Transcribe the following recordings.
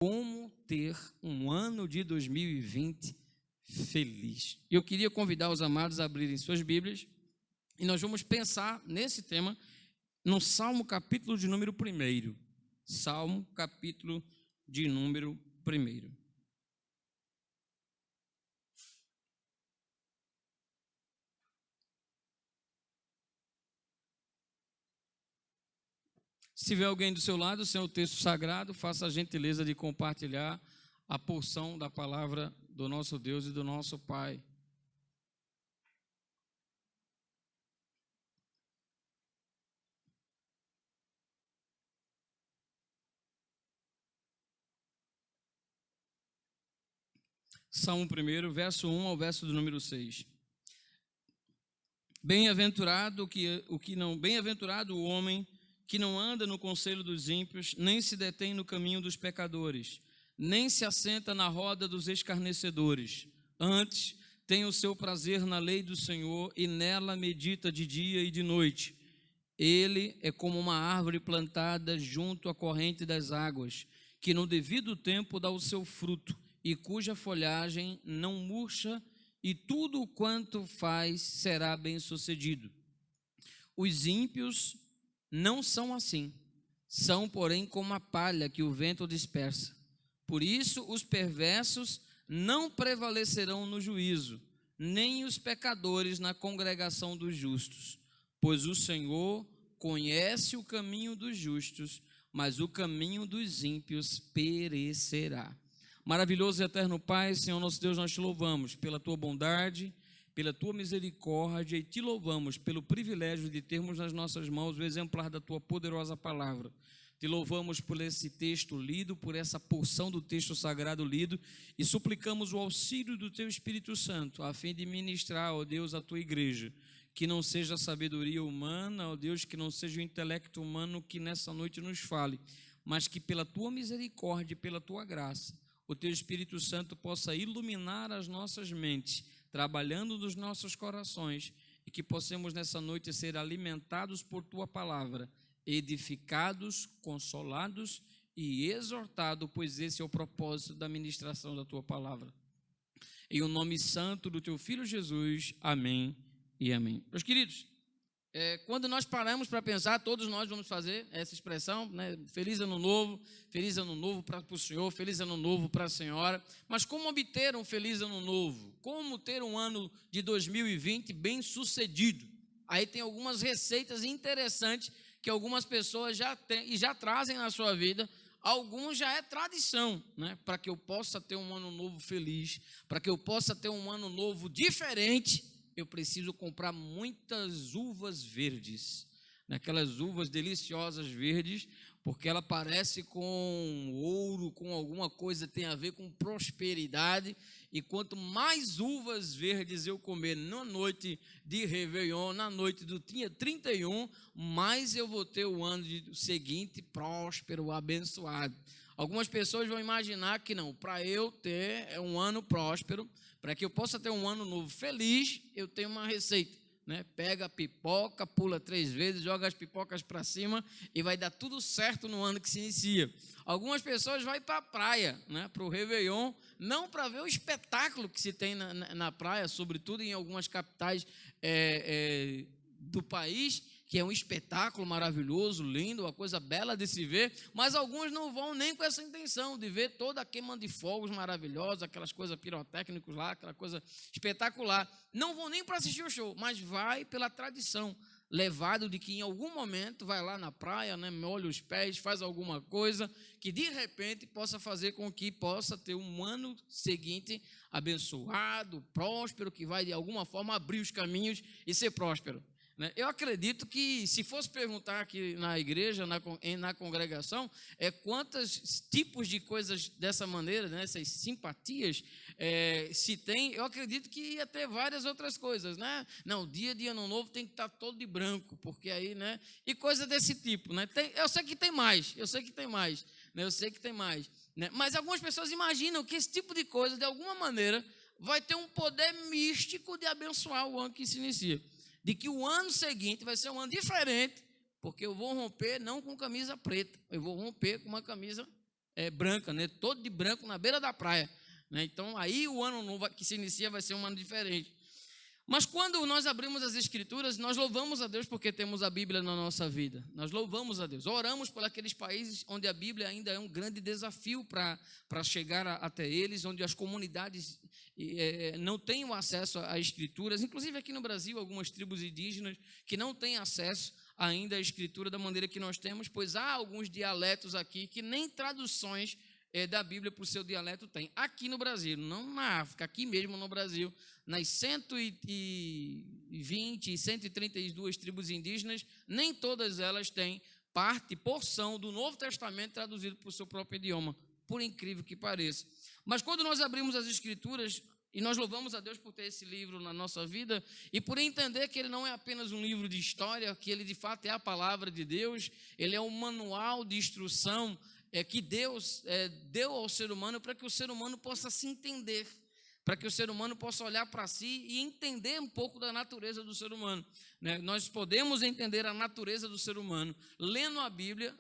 Como ter um ano de 2020 feliz. Eu queria convidar os amados a abrirem suas Bíblias e nós vamos pensar nesse tema no Salmo capítulo de número 1. Salmo capítulo de número 1. Se tiver alguém do seu lado, sem o texto sagrado, faça a gentileza de compartilhar a porção da palavra do nosso Deus e do nosso Pai. Salmo 1, verso 1 ao verso do número 6. Bem-aventurado o homem que não anda no conselho dos ímpios, nem se detém no caminho dos pecadores, nem se assenta na roda dos escarnecedores. Antes, tem o seu prazer na lei do Senhor e nela medita de dia e de noite. Ele é como uma árvore plantada junto à corrente das águas, que no devido tempo dá o seu fruto e cuja folhagem não murcha, e tudo quanto faz será bem-sucedido. Os ímpios não são assim, são, porém, como a palha que o vento dispersa. Por isso, os perversos não prevalecerão no juízo, nem os pecadores na congregação dos justos. Pois o Senhor conhece o caminho dos justos, mas o caminho dos ímpios perecerá. Maravilhoso e eterno Pai, Senhor nosso Deus, nós te louvamos pela tua bondade, pela tua misericórdia, e te louvamos pelo privilégio de termos nas nossas mãos o exemplar da tua poderosa palavra. Te louvamos por esse texto lido, por essa porção do texto sagrado lido, e suplicamos o auxílio do teu Espírito Santo, a fim de ministrar, ó Deus, a tua igreja, que não seja a sabedoria humana, ó Deus, que não seja o intelecto humano que nessa noite nos fale, mas que pela tua misericórdia e pela tua graça, o teu Espírito Santo possa iluminar as nossas mentes, trabalhando nos nossos corações, e que possamos nessa noite ser alimentados por tua palavra, edificados, consolados e exortados, pois esse é o propósito da ministração da tua palavra. Em o nome santo do teu Filho Jesus, amém e amém. Meus queridos, quando nós paramos para pensar, todos nós vamos fazer essa expressão, né? Feliz ano novo para o Senhor, feliz ano novo para a senhora. Mas como obter um feliz ano novo? Como ter um ano de 2020 bem sucedido? Aí tem algumas receitas interessantes que algumas pessoas já têm e já trazem na sua vida. Alguns já é tradição, né? Para que eu possa ter um ano novo feliz, para que eu possa ter um ano novo diferente, eu preciso comprar muitas uvas verdes, aquelas uvas deliciosas verdes, porque ela parece com ouro, com alguma coisa tem a ver com prosperidade, e quanto mais uvas verdes eu comer na noite de Réveillon, na noite do dia 31, mais eu vou ter o ano seguinte próspero, abençoado. Algumas pessoas vão imaginar que não, para eu ter um ano próspero, para que eu possa ter um ano novo feliz, eu tenho uma receita, né? Pega a pipoca, pula 3 vezes, joga as pipocas para cima e vai dar tudo certo no ano que se inicia. Algumas pessoas vão para a praia, né? Para o Réveillon, não para ver o espetáculo que se tem na praia, sobretudo em algumas capitais do país, que é um espetáculo maravilhoso, lindo, uma coisa bela de se ver, mas alguns não vão nem com essa intenção de ver toda a queima de fogos maravilhosa, aquelas coisas pirotécnicas lá, aquela coisa espetacular. Não vão nem para assistir o show, mas vai pela tradição, levado de que em algum momento vai lá na praia, né, molha os pés, faz alguma coisa que de repente possa fazer com que possa ter um ano seguinte abençoado, próspero, que vai de alguma forma abrir os caminhos e ser próspero. Eu acredito que, se fosse perguntar aqui na igreja, na congregação, quantos tipos de coisas dessa maneira, né, essas simpatias se tem, eu acredito que ia ter várias outras coisas, né? Não, dia de ano novo tem que estar todo de branco, porque aí, né? E coisa desse tipo, né? Eu sei que tem mais, né? Mas algumas pessoas imaginam que esse tipo de coisa, de alguma maneira, vai ter um poder místico de abençoar o ano que se inicia. De que o ano seguinte vai ser um ano diferente, porque eu vou romper não com camisa preta, eu vou romper com uma camisa branca, né? Todo de branco na beira da praia, né? Então aí o ano novo que se inicia vai ser um ano diferente. Mas quando nós abrimos as Escrituras, nós louvamos a Deus porque temos a Bíblia na nossa vida. Nós louvamos a Deus. Oramos por aqueles países onde a Bíblia ainda é um grande desafio para chegar até eles, onde as comunidades não têm o acesso às Escrituras. Inclusive aqui no Brasil, algumas tribos indígenas que não têm acesso ainda à Escritura da maneira que nós temos, pois há alguns dialetos aqui que nem traduções da Bíblia para o seu dialeto tem. Aqui no Brasil, não na África, aqui mesmo no Brasil, nas 120 e 132 tribos indígenas, nem todas elas têm porção do Novo Testamento traduzido para o seu próprio idioma, por incrível que pareça. Mas quando nós abrimos as Escrituras, e nós louvamos a Deus por ter esse livro na nossa vida, e por entender que ele não é apenas um livro de história, que ele de fato é a palavra de Deus, ele é um manual de instrução que Deus deu ao ser humano para que o ser humano possa se entender, para que o ser humano possa olhar para si e entender um pouco da natureza do ser humano, né? Nós podemos entender a natureza do ser humano lendo a Bíblia,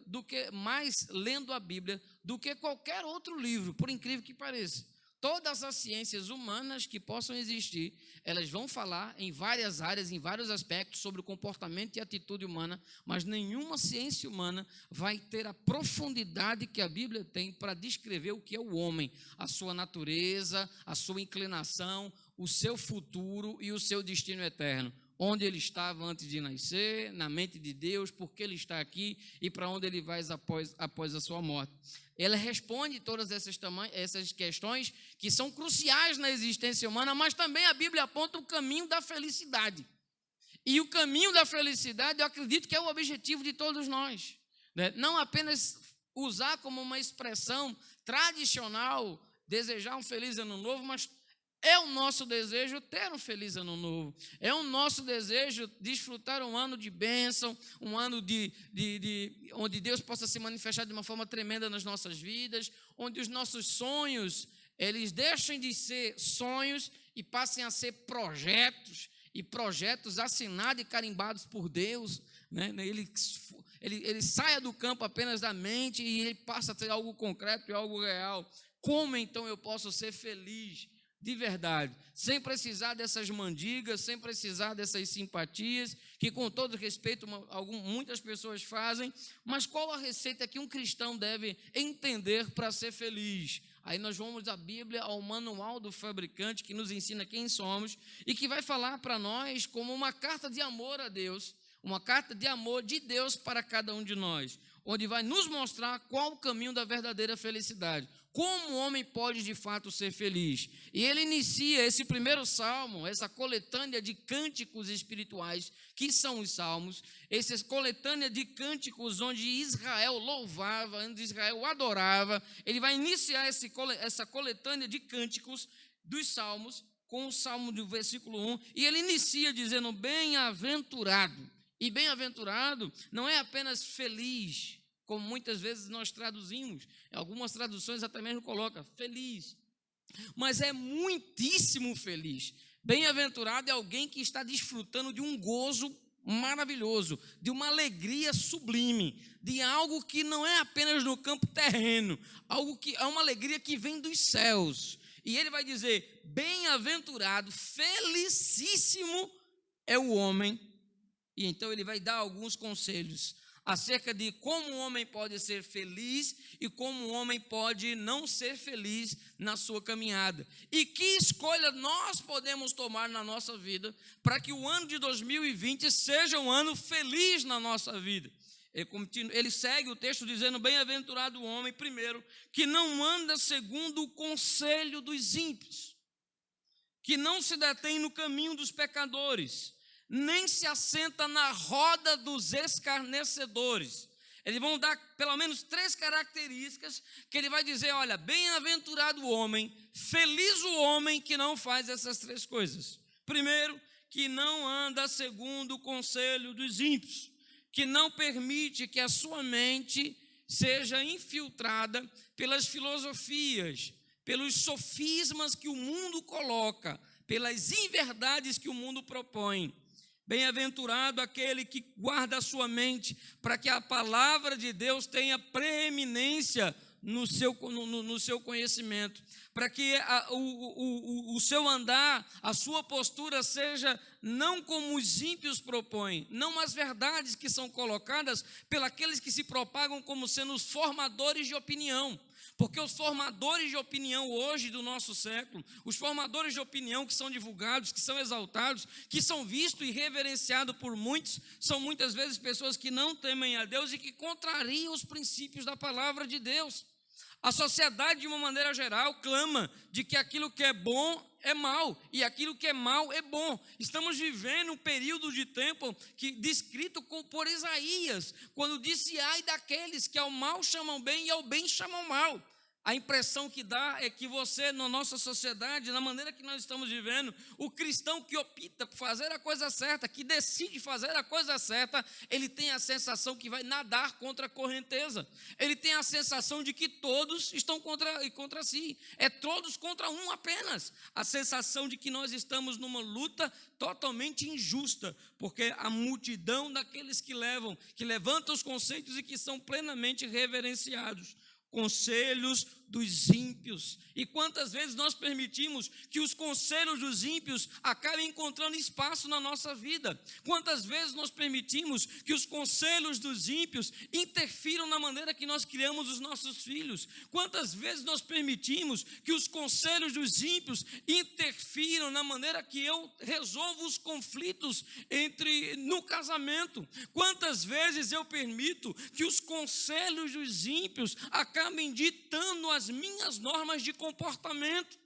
lendo a Bíblia do que qualquer outro livro, por incrível que pareça. Todas as ciências humanas que possam existir, elas vão falar em várias áreas, em vários aspectos sobre o comportamento e atitude humana, mas nenhuma ciência humana vai ter a profundidade que a Bíblia tem para descrever o que é o homem, a sua natureza, a sua inclinação, o seu futuro e o seu destino eterno. Onde ele estava antes de nascer, na mente de Deus, por que ele está aqui e para onde ele vai após a sua morte. Ela responde todas essas questões que são cruciais na existência humana, mas também a Bíblia aponta o caminho da felicidade. E o caminho da felicidade, eu acredito que é o objetivo de todos nós, né? Não apenas usar como uma expressão tradicional, desejar um feliz ano novo, mas é o nosso desejo ter um feliz ano novo. É o nosso desejo desfrutar um ano de bênção, um ano onde Deus possa se manifestar de uma forma tremenda nas nossas vidas, onde os nossos sonhos, eles deixem de ser sonhos e passem a ser projetos, e projetos assinados e carimbados por Deus, né? Ele saia do campo apenas da mente e ele passa a ser algo concreto e algo real. Como então eu posso ser feliz de verdade, sem precisar dessas mandigas, sem precisar dessas simpatias, que com todo respeito muitas pessoas fazem, mas qual a receita que um cristão deve entender para ser feliz? Aí nós vamos à Bíblia, ao manual do fabricante, que nos ensina quem somos, e que vai falar para nós como uma carta de amor a Deus, uma carta de amor de Deus para cada um de nós, onde vai nos mostrar qual o caminho da verdadeira felicidade. Como o homem pode de fato ser feliz? E ele inicia esse primeiro salmo, essa coletânea de cânticos espirituais, que são os salmos, essa coletânea de cânticos onde Israel louvava, onde Israel adorava. Ele vai iniciar essa coletânea de cânticos dos salmos, com o salmo do versículo 1, e ele inicia dizendo bem-aventurado. E bem-aventurado não é apenas feliz, como muitas vezes nós traduzimos, algumas traduções até mesmo colocam feliz, mas é muitíssimo feliz. Bem-aventurado é alguém que está desfrutando de um gozo maravilhoso, de uma alegria sublime, de algo que não é apenas no campo terreno, algo que é uma alegria que vem dos céus. E ele vai dizer, bem-aventurado, felicíssimo é o homem. E então ele vai dar alguns conselhos acerca de como o homem pode ser feliz e como o homem pode não ser feliz na sua caminhada. E que escolha nós podemos tomar na nossa vida para que o ano de 2020 seja um ano feliz na nossa vida. Ele segue o texto dizendo, bem-aventurado o homem, primeiro, que não anda segundo o conselho dos ímpios, que não se detém no caminho dos pecadores, nem se assenta na roda dos escarnecedores. Eles vão dar pelo menos 3 características que ele vai dizer, olha, bem-aventurado o homem, feliz o homem que não faz essas 3 coisas. Primeiro, que não anda segundo o conselho dos ímpios, que não permite que a sua mente seja infiltrada pelas filosofias, pelos sofismas que o mundo coloca, pelas inverdades que o mundo propõe. Bem-aventurado aquele que guarda a sua mente para que a palavra de Deus tenha preeminência no seu conhecimento, para que o seu andar, a sua postura seja não como os ímpios propõem, não as verdades que são colocadas pelos que se propagam como sendo os formadores de opinião. Porque os formadores de opinião hoje do nosso século, os formadores de opinião que são divulgados, que são exaltados, que são vistos e reverenciados por muitos, são muitas vezes pessoas que não temem a Deus e que contrariam os princípios da palavra de Deus. A sociedade, de uma maneira geral, clama de que aquilo que é bom é mal e aquilo que é mal é bom. Estamos vivendo um período de tempo descrito por Isaías, quando disse: ai daqueles que ao mal chamam bem e ao bem chamam mal. A impressão que dá é que você, na nossa sociedade, na maneira que nós estamos vivendo, o cristão que opta por fazer a coisa certa, que decide fazer a coisa certa, ele tem a sensação que vai nadar contra a correnteza. Ele tem a sensação de que todos estão contra si. É todos contra um apenas. A sensação de que nós estamos numa luta totalmente injusta, porque a multidão daqueles que levantam os conceitos e que são plenamente reverenciados. Conselhos dos ímpios. E quantas vezes nós permitimos que os conselhos dos ímpios acabem encontrando espaço na nossa vida? Quantas vezes nós permitimos que os conselhos dos ímpios interfiram na maneira que nós criamos os nossos filhos? Quantas vezes nós permitimos que os conselhos dos ímpios interfiram na maneira que eu resolvo os conflitos no casamento? Quantas vezes eu permito que os conselhos dos ímpios acabem ditando as minhas normas de comportamento?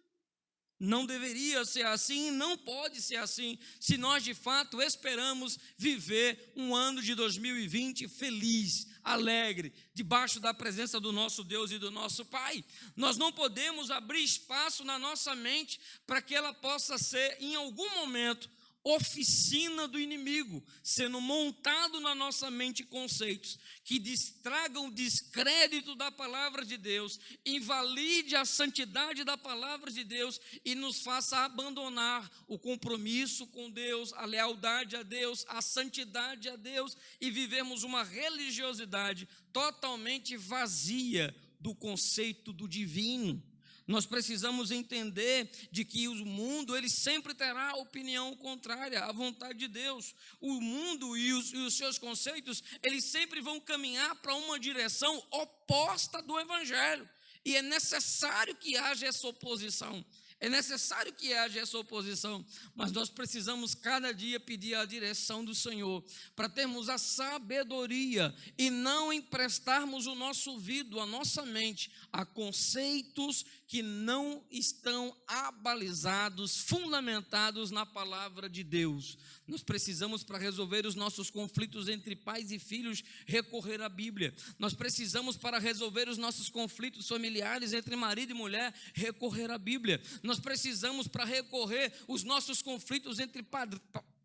Não deveria ser assim, não pode ser assim, se nós de fato esperamos viver um ano de 2020 feliz, alegre, debaixo da presença do nosso Deus e do nosso Pai. Nós não podemos abrir espaço na nossa mente para que ela possa ser, em algum momento, oficina do inimigo, sendo montado na nossa mente conceitos que tragam descrédito da palavra de Deus, invalide a santidade da palavra de Deus e nos faça abandonar o compromisso com Deus, a lealdade a Deus, a santidade a Deus e vivemos uma religiosidade totalmente vazia do conceito do divino. Nós precisamos entender de que o mundo, ele sempre terá opinião contrária à vontade de Deus. O mundo e os seus conceitos, eles sempre vão caminhar para uma direção oposta do Evangelho. E é necessário que haja essa oposição. É necessário que haja essa oposição, mas nós precisamos cada dia pedir a direção do Senhor, para termos a sabedoria e não emprestarmos o nosso ouvido, a nossa mente, a conceitos que não estão abalizados, fundamentados na palavra de Deus. Nós precisamos, para resolver os nossos conflitos entre pais e filhos, recorrer à Bíblia. Nós precisamos, para resolver os nossos conflitos familiares entre marido e mulher, recorrer à Bíblia. Nós precisamos, para recorrer os nossos conflitos entre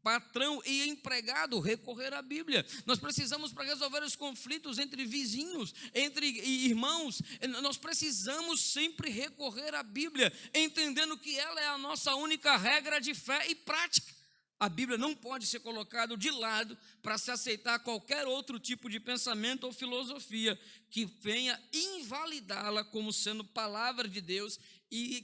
patrão e empregado, recorrer à Bíblia. Nós precisamos, para resolver os conflitos entre vizinhos, entre irmãos, nós precisamos sempre recorrer à Bíblia, entendendo que ela é a nossa única regra de fé e prática. A Bíblia não pode ser colocada de lado para se aceitar qualquer outro tipo de pensamento ou filosofia que venha invalidá-la como sendo palavra de Deus e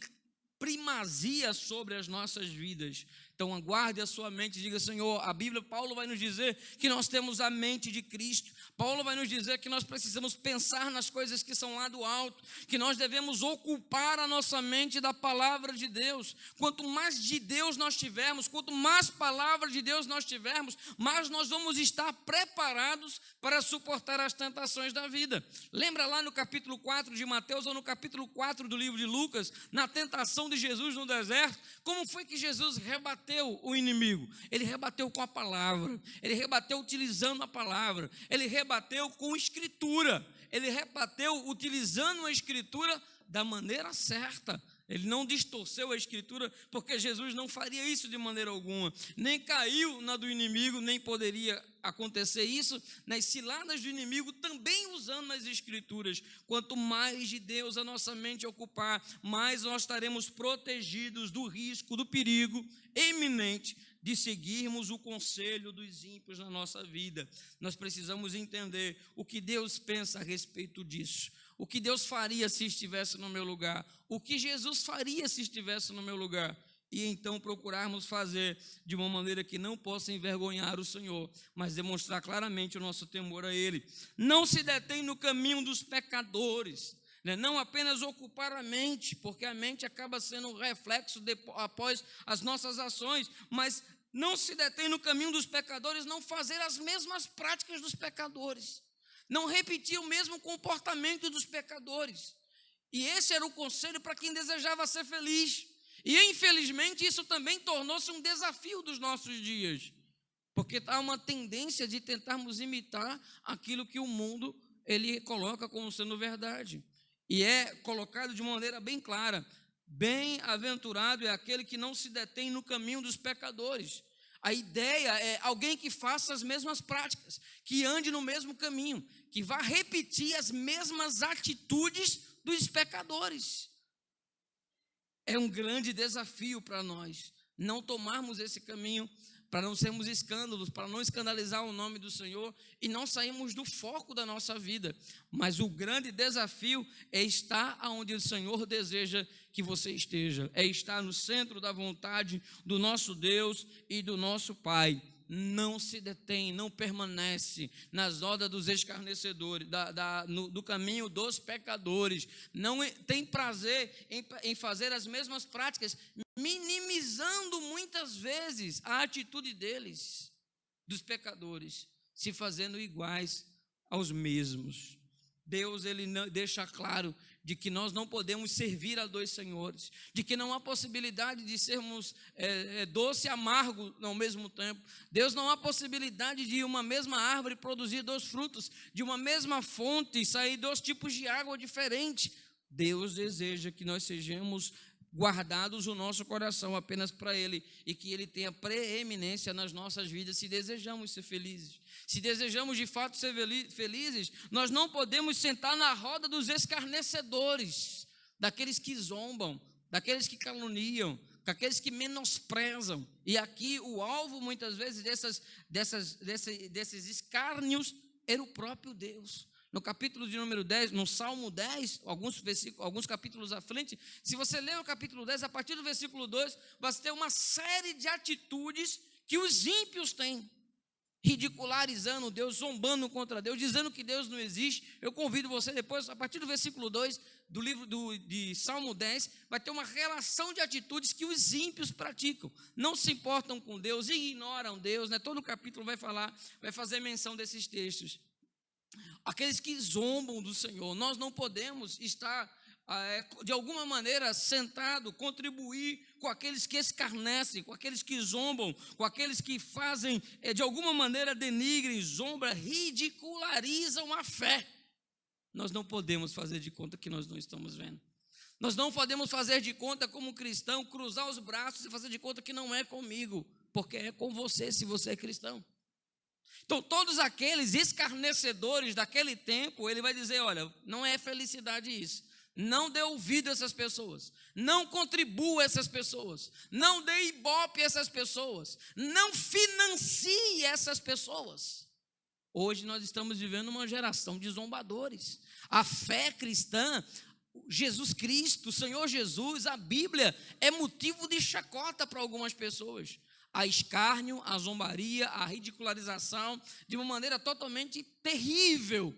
primazia sobre as nossas vidas. Então aguarde a sua mente e diga: Senhor, a Bíblia, Paulo vai nos dizer que nós temos a mente de Cristo. Paulo vai nos dizer que nós precisamos pensar nas coisas que são lá do alto, que nós devemos ocupar a nossa mente da palavra de Deus. Quanto mais de Deus nós tivermos, quanto mais palavra de Deus nós tivermos, mais nós vamos estar preparados para suportar as tentações da vida. Lembra lá no capítulo 4 de Mateus ou no capítulo 4 do livro de Lucas, na tentação de Jesus no deserto, como foi que Jesus rebateu o inimigo? Ele rebateu com a palavra, ele rebateu utilizando a palavra, ele rebateu com escritura, ele rebateu utilizando a escritura da maneira certa. Ele não distorceu a escritura, porque Jesus não faria isso de maneira alguma, nem caiu na do inimigo, nem poderia acontecer isso nas ciladas do inimigo, também usando as escrituras. Quanto mais de Deus a nossa mente ocupar, mais nós estaremos protegidos do risco, do perigo iminente de seguirmos o conselho dos ímpios na nossa vida. Nós precisamos entender o que Deus pensa a respeito disso. o que Deus faria se estivesse no meu lugar, o que Jesus faria se estivesse no meu lugar, e então procurarmos fazer de uma maneira que não possa envergonhar o Senhor, mas demonstrar claramente o nosso temor a Ele. Não se detém no caminho dos pecadores, né? Não apenas ocupar a mente, porque a mente acaba sendo um reflexo após as nossas ações, mas não se detém no caminho dos pecadores, não fazer as mesmas práticas dos pecadores, não repetir o mesmo comportamento dos pecadores. E esse era o conselho para quem desejava ser feliz. E infelizmente isso também tornou-se um desafio dos nossos dias, porque há uma tendência de tentarmos imitar aquilo que o mundo ele coloca como sendo verdade. E é colocado de uma maneira bem clara: bem-aventurado é aquele que não se detém no caminho dos pecadores. A ideia é alguém que faça as mesmas práticas, que ande no mesmo caminho, que vá repetir as mesmas atitudes dos pecadores. É um grande desafio para nós não tomarmos esse caminho, para não sermos escândalos, para não escandalizar o nome do Senhor e não sairmos do foco da nossa vida. Mas o grande desafio é estar onde o Senhor deseja que você esteja, é estar no centro da vontade do nosso Deus e do nosso Pai. Não se detém, não permanece nas rodas dos escarnecedores, do caminho dos pecadores, não tem prazer em fazer as mesmas práticas, minimizando muitas vezes a atitude deles, dos pecadores, se fazendo iguais aos mesmos. Deus ele deixa claro de que nós não podemos servir a dois senhores, de que não há possibilidade de sermos doce e amargo ao mesmo tempo. Deus não há possibilidade de uma mesma árvore produzir dois frutos, de uma mesma fonte sair dois tipos de água diferentes. Deus deseja que nós sejamos guardados o nosso coração apenas para Ele, e que Ele tenha preeminência nas nossas vidas, se desejamos ser felizes. Se desejamos de fato ser felizes, nós não podemos sentar na roda dos escarnecedores, daqueles que zombam, daqueles que caluniam, daqueles que menosprezam. E aqui o alvo muitas vezes desses escárnios era o próprio Deus. No capítulo de número 10, no Salmo 10, alguns capítulos à frente, se você ler o capítulo 10, a partir do versículo 2, você tem uma série de atitudes que os ímpios têm, ridicularizando Deus, zombando contra Deus, dizendo que Deus não existe. Eu convido você depois, a partir do versículo 2 do livro de Salmo 10, vai ter uma relação de atitudes que os ímpios praticam. Não se importam com Deus, ignoram Deus, né? Todo o capítulo vai fazer menção desses textos. Aqueles que zombam do Senhor. Nós não podemos estar, de alguma maneira, sentado, contribuir com aqueles que escarnecem, com aqueles que zombam, com aqueles que fazem, de alguma maneira, denigrem, zombam, ridicularizam a fé. Nós não podemos fazer de conta que nós não estamos vendo. Nós não podemos fazer de conta, como cristão, cruzar os braços e fazer de conta que não é comigo, porque é com você, se você é cristão. Então, todos aqueles escarnecedores daquele tempo, ele vai dizer: olha, não é felicidade isso. Não dê ouvido a essas pessoas, não contribua a essas pessoas, não dê ibope a essas pessoas, não financie essas pessoas. Hoje nós estamos vivendo uma geração de zombadores. A fé cristã, Jesus Cristo, o Senhor Jesus, a Bíblia é motivo de chacota para algumas pessoas. A escárnio, a zombaria, a ridicularização, de uma maneira totalmente terrível,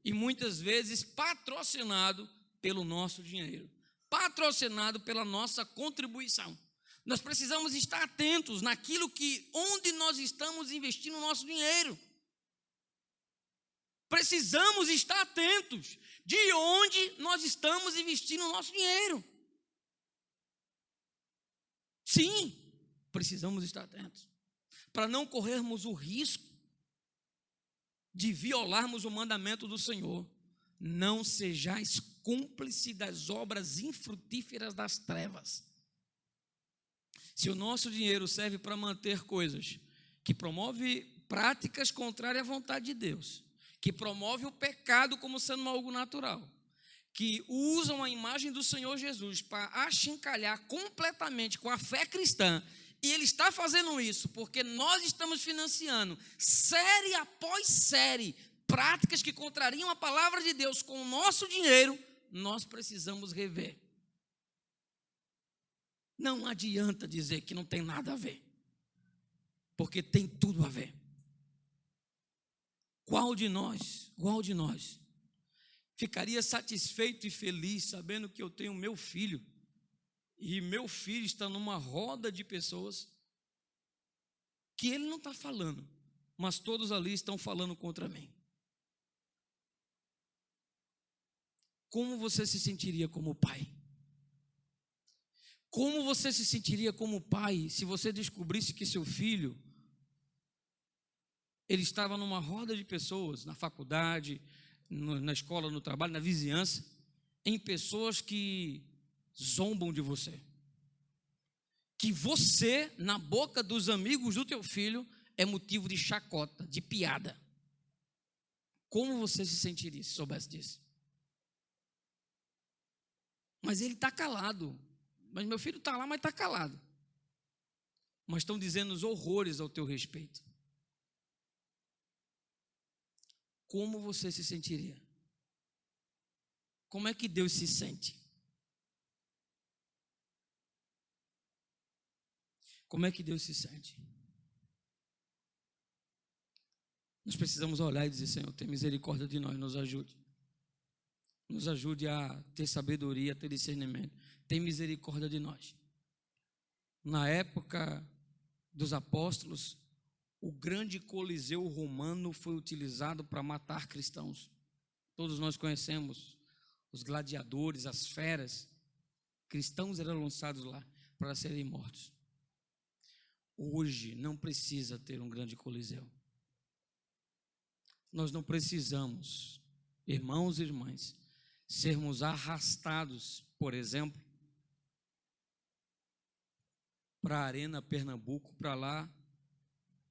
e muitas vezes patrocinado pelo nosso dinheiro, patrocinado pela nossa contribuição. Nós precisamos estar atentos onde nós estamos investindo o nosso dinheiro. Precisamos estar atentos de onde nós estamos investindo o nosso dinheiro. Sim, precisamos estar atentos, para não corrermos o risco de violarmos o mandamento do Senhor. Não sejais cúmplice das obras infrutíferas das trevas. Se o nosso dinheiro serve para manter coisas que promovem práticas contrárias à vontade de Deus, que promove o pecado como sendo algo natural, que usam a imagem do Senhor Jesus para achincalhar completamente com a fé cristã, e ele está fazendo isso porque nós estamos financiando série após série práticas que contrariam a palavra de Deus com o nosso dinheiro, nós precisamos rever. Não adianta dizer que não tem nada a ver, porque tem tudo a ver. Qual de nós ficaria satisfeito e feliz sabendo que eu tenho meu filho, e meu filho está numa roda de pessoas que ele não está falando, mas todos ali estão falando contra mim? Como você se sentiria como pai? Como você se sentiria como pai se você descobrisse que seu filho, ele estava numa roda de pessoas, na faculdade, na escola, no trabalho, na vizinhança, em pessoas que zombam de você? Que você, na boca dos amigos do teu filho, é motivo de chacota, de piada. Como você se sentiria se soubesse disso? Mas ele está calado. Mas meu filho está lá, mas está calado. Mas estão dizendo os horrores ao teu respeito. Como você se sentiria? Como é que Deus se sente? Como é que Deus se sente? Nós precisamos olhar e dizer: Senhor, tem misericórdia de nós, nos ajude. Nos ajude a ter sabedoria, a ter discernimento. Tem misericórdia de nós. Na época dos apóstolos, o grande coliseu romano foi utilizado para matar cristãos. Todos nós conhecemos os gladiadores, as feras. Cristãos eram lançados lá para serem mortos. Hoje não precisa ter um grande coliseu. Nós não precisamos, irmãos e irmãs, sermos arrastados, por exemplo, para a Arena Pernambuco, para lá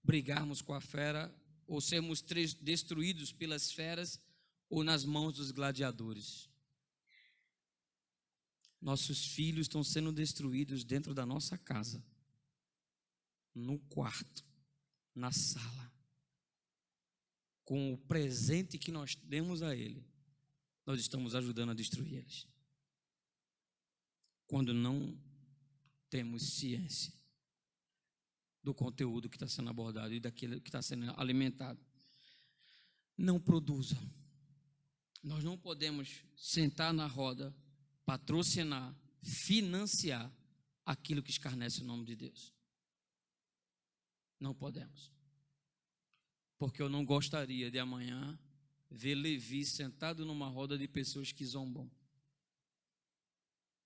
brigarmos com a fera, ou sermos destruídos pelas feras, ou nas mãos dos gladiadores. Nossos filhos estão sendo destruídos dentro da nossa casa, no quarto, na sala, com o presente que nós demos a ele. Nós estamos ajudando a destruir eles, quando não temos ciência do conteúdo que está sendo abordado e daquilo que está sendo alimentado. Não produza. Nós não podemos sentar na roda, patrocinar, financiar aquilo que escarnece o nome de Deus. Não podemos. Porque eu não gostaria de amanhã ver Levi sentado numa roda de pessoas que zombam,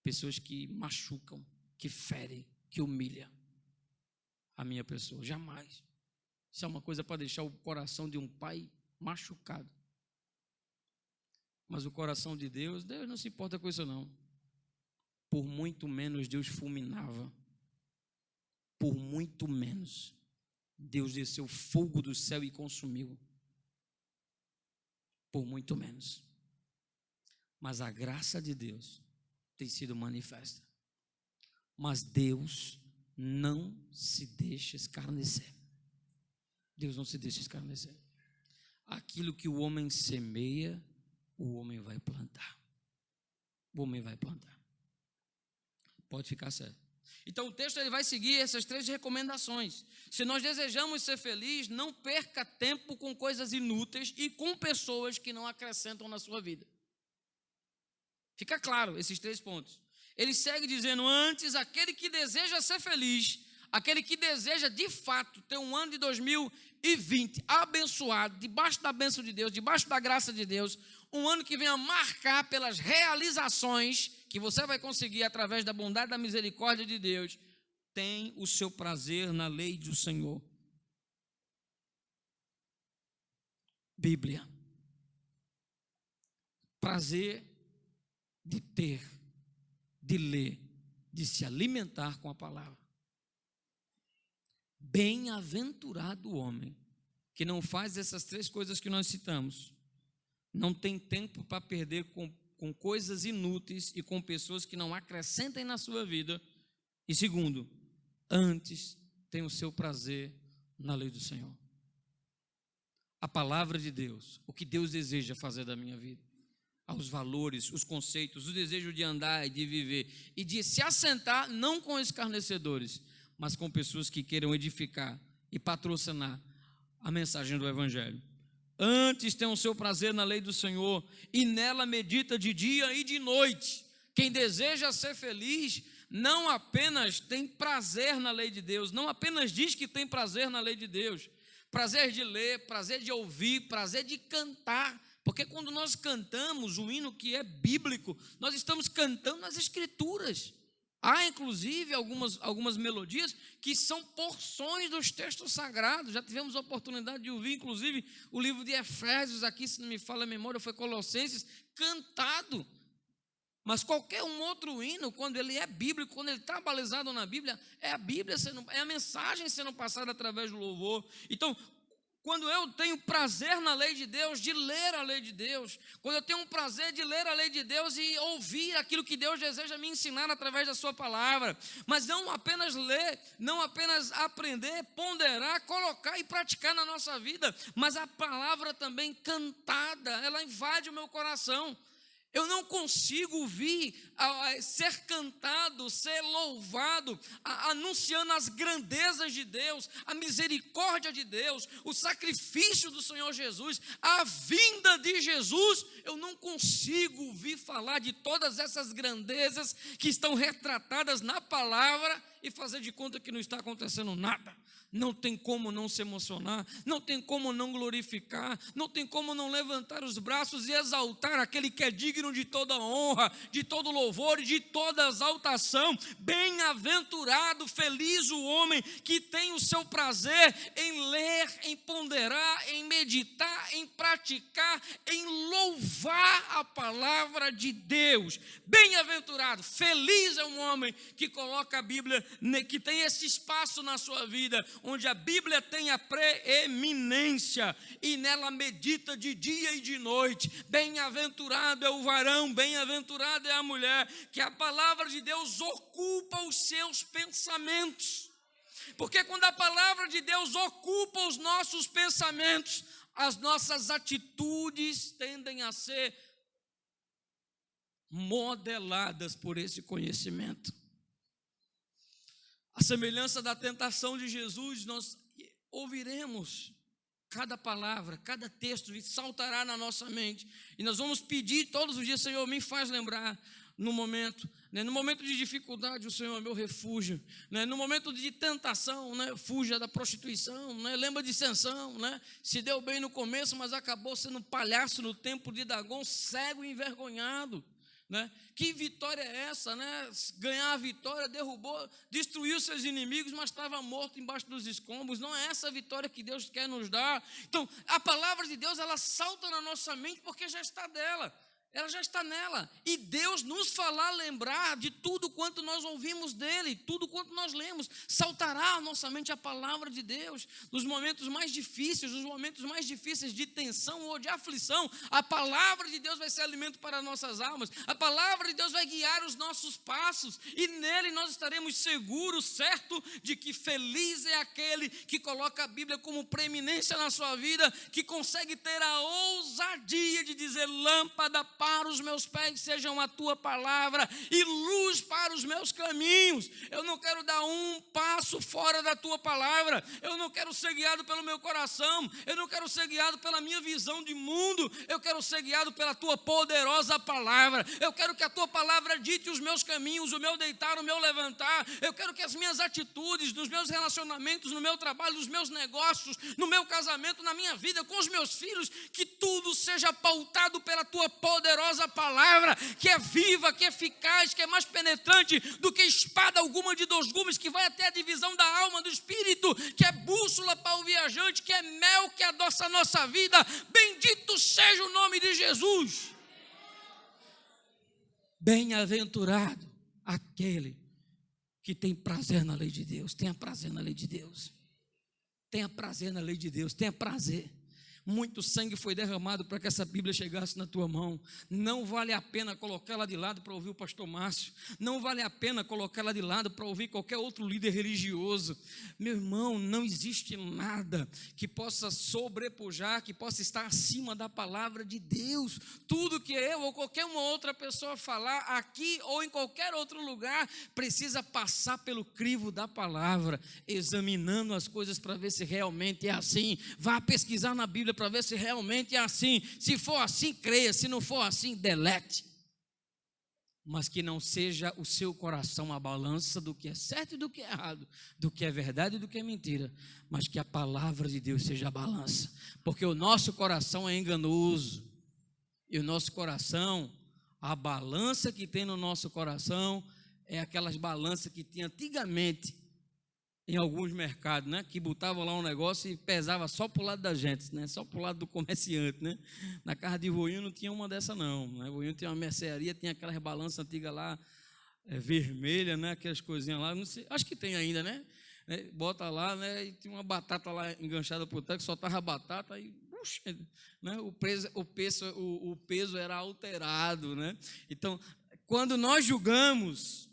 pessoas que machucam, que ferem, que humilham a minha pessoa. Jamais. Isso é uma coisa para deixar o coração de um pai machucado. Mas o coração de Deus não se importa com isso não. Por muito menos Deus fulminava. Por muito menos Deus desceu fogo do céu e consumiu. Por muito menos. Mas a graça de Deus tem sido manifesta. Mas Deus não se deixa escarnecer. Deus não se deixa escarnecer. Aquilo que o homem semeia, o homem vai plantar. O homem vai plantar. Pode ficar certo. Então o texto ele vai seguir essas 3 recomendações. Se nós desejamos ser felizes, não perca tempo com coisas inúteis e com pessoas que não acrescentam na sua vida. Fica claro esses 3 pontos. Ele segue dizendo: antes, aquele que deseja ser feliz, aquele que deseja de fato ter um ano de 2020 abençoado, debaixo da bênção de Deus, debaixo da graça de Deus, um ano que venha marcar pelas realizações que você vai conseguir através da bondade e da misericórdia de Deus, tem o seu prazer na lei do Senhor. Bíblia. Prazer de ter, de ler, de se alimentar com a palavra. Bem-aventurado o homem que não faz essas 3 coisas que nós citamos. Não tem tempo para perder com coisas inúteis e com pessoas que não acrescentem na sua vida. E segundo, antes tem o seu prazer na lei do Senhor. a palavra de Deus, o que Deus deseja fazer da minha vida, aos valores, os conceitos, o desejo de andar e de viver, e de se assentar não com escarnecedores, mas com pessoas que queiram edificar e patrocinar a mensagem do Evangelho. Antes tem o seu prazer na lei do Senhor, e nela medita de dia e de noite. Quem deseja ser feliz, não apenas tem prazer na lei de Deus, não apenas diz que tem prazer na lei de Deus, prazer de ler, prazer de ouvir, prazer de cantar, porque quando nós cantamos o hino que é bíblico, nós estamos cantando as Escrituras. Há inclusive algumas melodias que são porções dos textos sagrados. Já tivemos a oportunidade de ouvir inclusive o livro de Efésios, aqui se não me falha a memória, foi Colossenses, cantado. Mas qualquer um outro hino, quando ele é bíblico, quando ele está balizado na Bíblia, é a Bíblia, é a mensagem sendo passada através do louvor. Então, quando eu tenho prazer na lei de Deus, de ler a lei de Deus, quando eu tenho um prazer de ler a lei de Deus e ouvir aquilo que Deus deseja me ensinar através da sua palavra, mas não apenas ler, não apenas aprender, ponderar, colocar e praticar na nossa vida, mas a palavra também cantada, ela invade o meu coração. Eu não consigo ouvir ser cantado, ser louvado, anunciando as grandezas de Deus, a misericórdia de Deus, o sacrifício do Senhor Jesus, a vinda de Jesus. Eu não consigo ouvir falar de todas essas grandezas que estão retratadas na palavra e fazer de conta que não está acontecendo nada. Não tem como não se emocionar, não tem como não glorificar, não tem como não levantar os braços e exaltar aquele que é digno de toda honra, de todo louvor e de toda exaltação. Bem-aventurado, feliz o homem que tem o seu prazer em ler, em ponderar, em meditar, em praticar, em louvar a palavra de Deus. Bem-aventurado, feliz é um homem que coloca a Bíblia, que tem esse espaço na sua vida, onde a Bíblia tem a preeminência e nela medita de dia e de noite. Bem-aventurado é o varão, bem-aventurado é a mulher, que a palavra de Deus ocupa os seus pensamentos. Porque quando a palavra de Deus ocupa os nossos pensamentos, as nossas atitudes tendem a ser modeladas por esse conhecimento. A semelhança da tentação de Jesus, nós ouviremos cada palavra, cada texto, e saltará na nossa mente. E nós vamos pedir todos os dias: Senhor, me faz lembrar no momento de dificuldade, o Senhor é meu refúgio, no momento de tentação, fuja da prostituição, lembra de Sansão, se deu bem no começo, mas acabou sendo palhaço no templo de Dagon, cego e envergonhado. Que vitória é essa, Ganhar a vitória, derrubou, destruiu seus inimigos, mas estava morto embaixo dos escombros. Não é essa a vitória que Deus quer nos dar. Então, a palavra de Deus, ela salta na nossa mente porque já está dela. Ela já está nela, e Deus nos fará lembrar de tudo quanto nós ouvimos dele, tudo quanto nós lemos, saltará à nossa mente a palavra de Deus, nos momentos mais difíceis, de tensão ou de aflição. A palavra de Deus vai ser alimento para nossas almas, a palavra de Deus vai guiar os nossos passos, e nele nós estaremos seguros, certo, de que feliz é aquele que coloca a Bíblia como preeminência na sua vida, que consegue ter a ousadia de dizer: lâmpada para os meus pés sejam a tua palavra e luz para os meus caminhos. Eu não quero dar um passo fora da tua palavra, eu não quero ser guiado pelo meu coração, eu não quero ser guiado pela minha visão de mundo, eu quero ser guiado pela tua poderosa palavra. Eu quero que a tua palavra dite os meus caminhos, o meu deitar, o meu levantar. Eu quero que as minhas atitudes, nos meus relacionamentos, no meu trabalho, nos meus negócios, no meu casamento, na minha vida, com os meus filhos, que tudo seja pautado pela tua poderosa palavra, que é viva, que é eficaz, que é mais penetrante do que espada alguma de 2 gumes, que vai até a divisão da alma, do espírito, que é bússola para o viajante, que é mel que adoça a nossa vida. Bendito seja o nome de Jesus. Bem-aventurado aquele que tem prazer na lei de Deus. Tenha prazer na lei de Deus. Tenha prazer na lei de Deus. Tenha prazer. Muito sangue foi derramado para que essa Bíblia chegasse na tua mão. Não vale a pena colocá-la de lado para ouvir o pastor Márcio. Não vale a pena colocá-la de lado para ouvir qualquer outro líder religioso. Meu irmão, não existe nada que possa sobrepujar, que possa estar acima da palavra de Deus. Tudo que eu ou qualquer uma outra pessoa falar aqui ou em qualquer outro lugar precisa passar pelo crivo da palavra, examinando as coisas para ver se realmente é assim. Vá pesquisar na Bíblia para ver se realmente é assim. Se for assim, creia. Se não for assim, delete. Mas que não seja o seu coração a balança do que é certo e do que é errado, do que é verdade e do que é mentira, mas que a palavra de Deus seja a balança, porque o nosso coração é enganoso, e o nosso coração, a balança que tem no nosso coração é aquelas balanças que tinha antigamente em alguns mercados, né? Que botavam lá um negócio e pesava só para o lado da gente, né? Só para o lado do comerciante, né? Na casa de Voinho não tinha uma dessa não, né? Voinho tinha uma mercearia, tinha aquelas balanças antigas lá, vermelha, né? Aquelas coisinhas lá, não sei, acho que tem ainda, né? Bota lá, né? E tinha uma batata lá enganchada por trás, que só estava batata e puxa, né? O peso era alterado, né? Então, quando nós julgamos,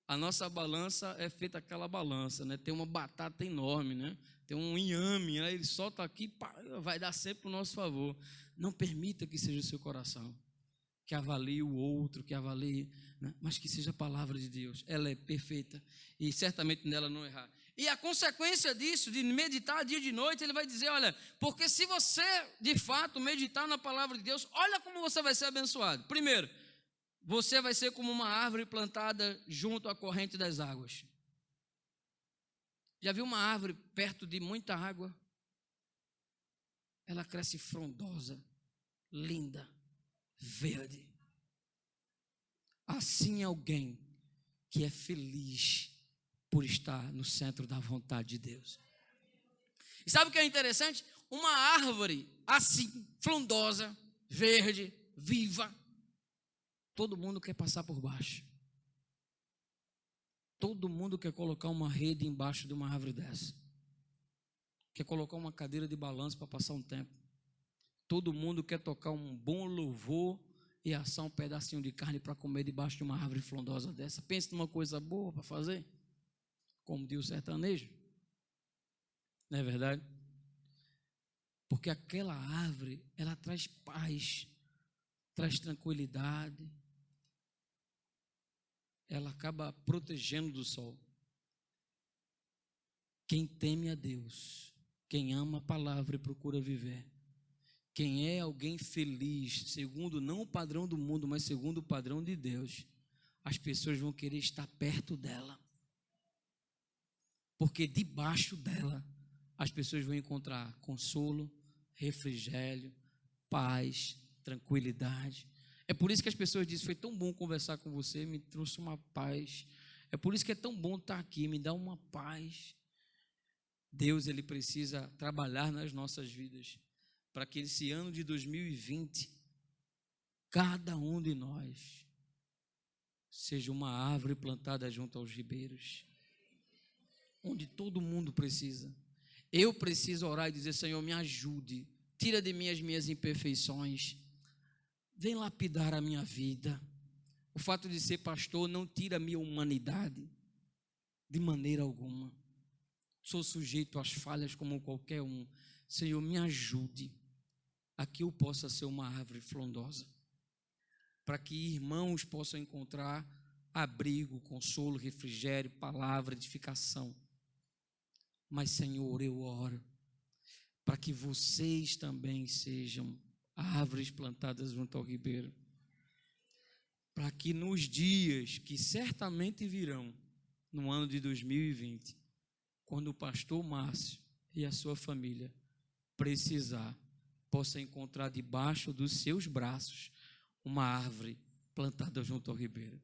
a nossa balança é feita aquela balança, né? Tem uma batata enorme, né? Tem um inhame, né? Ele solta aqui, pá, vai dar sempre o nosso favor. Não permita que seja o seu coração, que avalie o outro, que avalie, né? Mas que seja a palavra de Deus. Ela é perfeita e certamente nela não errar. E a consequência disso, de meditar dia e de noite, ele vai dizer, olha, porque se você de fato meditar na palavra de Deus, olha como você vai ser abençoado. Primeiro, você vai ser como uma árvore plantada junto à corrente das águas. Já viu uma árvore perto de muita água? Ela cresce frondosa, linda, verde. Assim é alguém que é feliz por estar no centro da vontade de Deus. E sabe o que é interessante? Uma árvore assim, frondosa, verde, viva, todo mundo quer passar por baixo. Todo mundo quer colocar uma rede embaixo de uma árvore dessa. Quer colocar uma cadeira de balanço para passar um tempo. Todo mundo quer tocar um bom louvor e assar um pedacinho de carne para comer debaixo de uma árvore frondosa dessa. Pensa numa coisa boa para fazer, como diz o sertanejo. Não é verdade? Porque aquela árvore, ela traz paz, traz tranquilidade. Ela acaba protegendo do sol. Quem teme a Deus, quem ama a palavra e procura viver, quem é alguém feliz, segundo não o padrão do mundo, mas segundo o padrão de Deus, as pessoas vão querer estar perto dela, porque debaixo dela as pessoas vão encontrar consolo, refrigério, paz, tranquilidade. É por isso que as pessoas dizem, foi tão bom conversar com você, me trouxe uma paz. É por isso que é tão bom estar aqui, me dá uma paz. Deus, ele precisa trabalhar nas nossas vidas, para que esse ano de 2020, cada um de nós seja uma árvore plantada junto aos ribeiros, onde todo mundo precisa. Eu preciso orar e dizer, Senhor, me ajude, tira de mim as minhas imperfeições, vem lapidar a minha vida. O fato de ser pastor não tira a minha humanidade, de maneira alguma. Sou sujeito às falhas como qualquer um. Senhor, me ajude a que eu possa ser uma árvore frondosa, para que irmãos possam encontrar abrigo, consolo, refrigério, palavra, edificação. Mas, Senhor, eu oro para que vocês também sejam árvores plantadas junto ao ribeiro, para que nos dias que certamente virão, no ano de 2020, quando o pastor Márcio e a sua família precisar, possa encontrar debaixo dos seus braços uma árvore plantada junto ao ribeiro,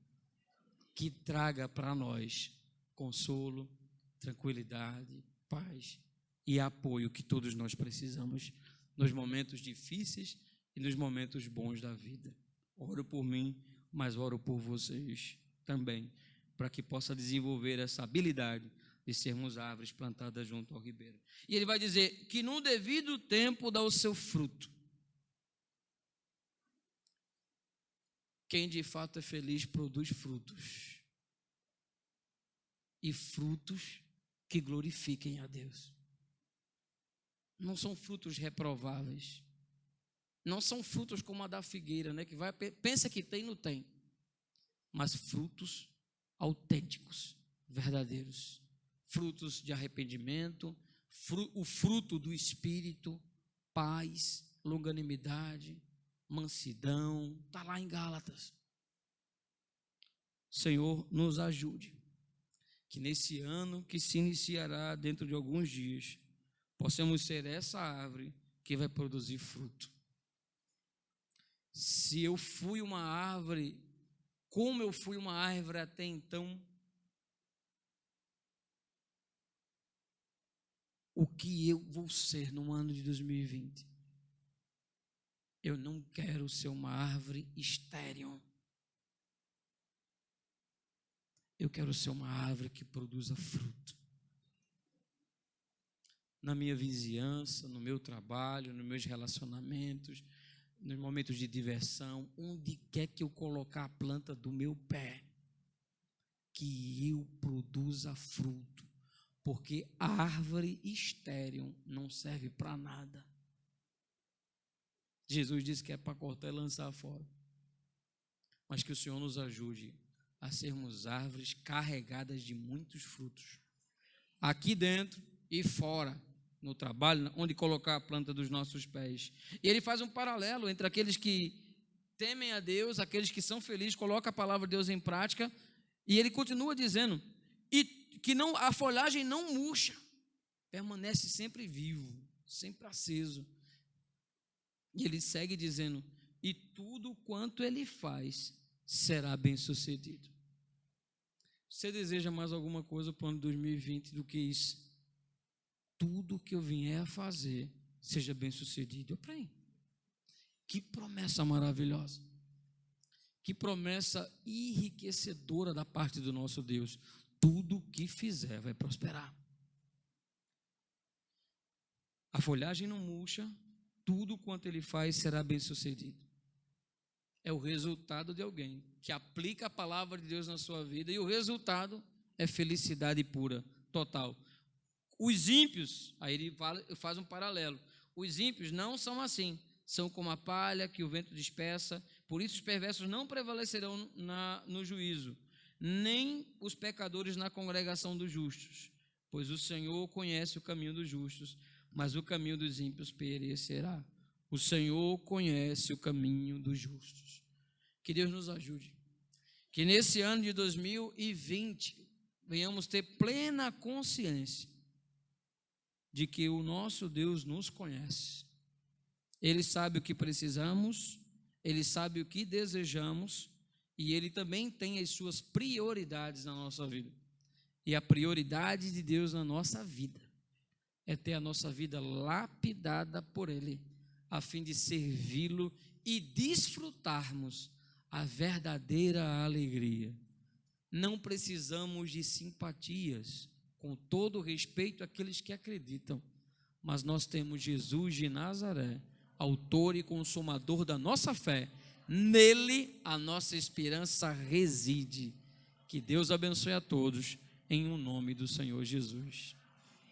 que traga para nós consolo, tranquilidade, paz e apoio que todos nós precisamos nos momentos difíceis e nos momentos bons da vida. Oro por mim, mas oro por vocês também, para que possa desenvolver essa habilidade de sermos árvores plantadas junto ao ribeiro. E ele vai dizer que no devido tempo dá o seu fruto. Quem de fato é feliz produz frutos. E frutos que glorifiquem a Deus. Não são frutos reprováveis. Não são frutos como a da figueira, né? Que pensa que tem, não tem. Mas frutos autênticos, verdadeiros. Frutos de arrependimento, o fruto do Espírito, paz, longanimidade, mansidão. Está lá em Gálatas. Senhor, nos ajude. Que nesse ano que se iniciará dentro de alguns dias, possamos ser essa árvore que vai produzir fruto. Se eu fui uma árvore, como eu fui uma árvore até então, o que eu vou ser no ano de 2020? Eu não quero ser uma árvore estéril. Eu quero ser uma árvore que produza fruto. Na minha vizinhança, no meu trabalho, nos meus relacionamentos, nos momentos de diversão, onde quer que eu colocar a planta do meu pé, que eu produza fruto, porque a árvore estéril não serve para nada. Jesus disse que é para cortar e lançar fora. Mas que o Senhor nos ajude a sermos árvores carregadas de muitos frutos, aqui dentro e fora, no trabalho, onde colocar a planta dos nossos pés. E ele faz um paralelo entre aqueles que temem a Deus, aqueles que são felizes, colocam a palavra de Deus em prática, e ele continua dizendo, e que não, a folhagem não murcha, permanece sempre vivo, sempre aceso. E ele segue dizendo, e tudo quanto ele faz será bem sucedido. Você deseja mais alguma coisa para o ano 2020 do que isso? Tudo que eu vier a fazer seja bem sucedido. Que promessa maravilhosa. Que promessa enriquecedora da parte do nosso Deus. Tudo que fizer vai prosperar. A folhagem não murcha, tudo quanto ele faz será bem sucedido. É o resultado de alguém que aplica a palavra de Deus na sua vida, e o resultado é felicidade pura, total. Os ímpios, aí ele faz um paralelo, os ímpios não são assim, são como a palha que o vento dispersa, por isso os perversos não prevalecerão no juízo, nem os pecadores na congregação dos justos, pois o Senhor conhece o caminho dos justos, mas o caminho dos ímpios perecerá. O Senhor conhece o caminho dos justos. Que Deus nos ajude. Que nesse ano de 2020 venhamos ter plena consciência de que o nosso Deus nos conhece. Ele sabe o que precisamos, Ele sabe o que desejamos, e Ele também tem as suas prioridades na nossa vida. E a prioridade de Deus na nossa vida é ter a nossa vida lapidada por Ele, a fim de servi-lo e desfrutarmos a verdadeira alegria. Não precisamos de simpatias, com todo respeito àqueles que acreditam, mas nós temos Jesus de Nazaré, autor e consumador da nossa fé. Nele a nossa esperança reside. Que Deus abençoe a todos, em o nome do Senhor Jesus.